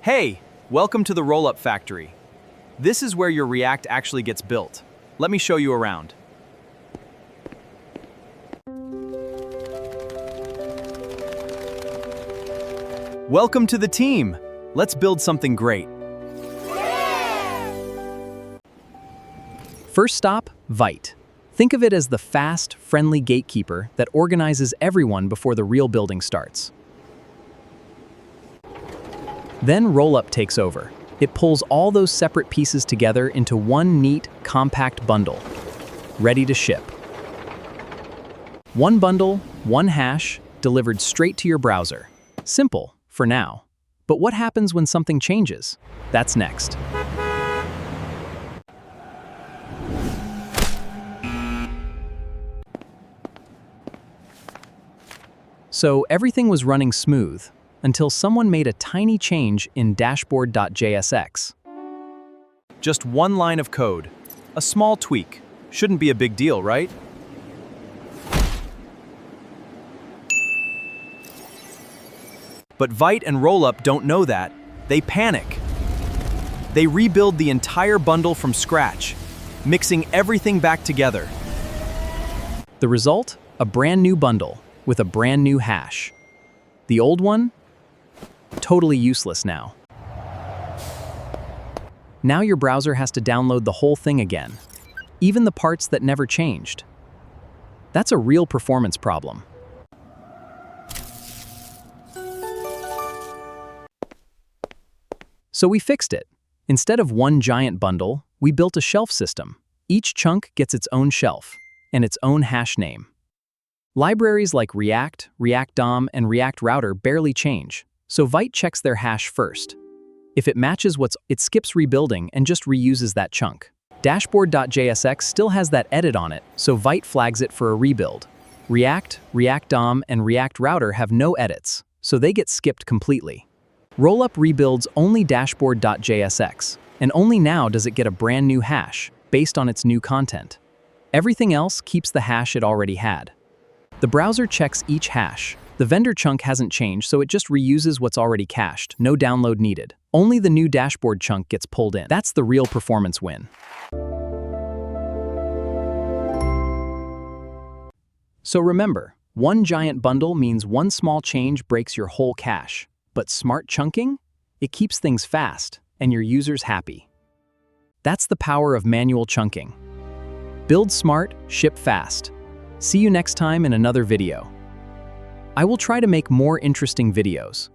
Hey, welcome to the Rollup factory. This is where your React actually gets built. Let me show you around. Welcome to the team. Let's build something great. First stop, Vite. Think of it as the fast, friendly gatekeeper that organizes everyone before the real building starts. Then Rollup takes over. It pulls all those separate pieces together into one neat, compact bundle, ready to ship. One bundle, one hash, delivered straight to your browser. Simple, for now. But what happens when something changes? That's next. So everything was running smooth until someone made a tiny change in dashboard.jsx. Just one line of code. A small tweak. Shouldn't be a big deal, right? But Vite and Rollup don't know that. They panic. They rebuild the entire bundle from scratch, mixing everything back together. The result? A brand new bundle with a brand new hash. The old one? Totally useless now. Now your browser has to download the whole thing again, even the parts that never changed. That's a real performance problem. So we fixed it. Instead of one giant bundle, we built a shelf system. Each chunk gets its own shelf and its own hash name. Libraries like React, React DOM, and React Router barely change, so Vite checks their hash first. If it matches it skips rebuilding and just reuses that chunk. Dashboard.jsx still has that edit on it, so Vite flags it for a rebuild. React, React DOM, and React Router have no edits, so they get skipped completely. Rollup rebuilds only dashboard.jsx, and only now does it get a brand new hash, based on its new content. Everything else keeps the hash it already had. The browser checks each hash. The vendor chunk hasn't changed, so it just reuses what's already cached, no download needed. Only the new dashboard chunk gets pulled in. That's the real performance win. So remember, one giant bundle means one small change breaks your whole cache. But smart chunking? It keeps things fast, and your users happy. That's the power of manual chunking. Build smart, ship fast. See you next time in another video. I will try to make more interesting videos.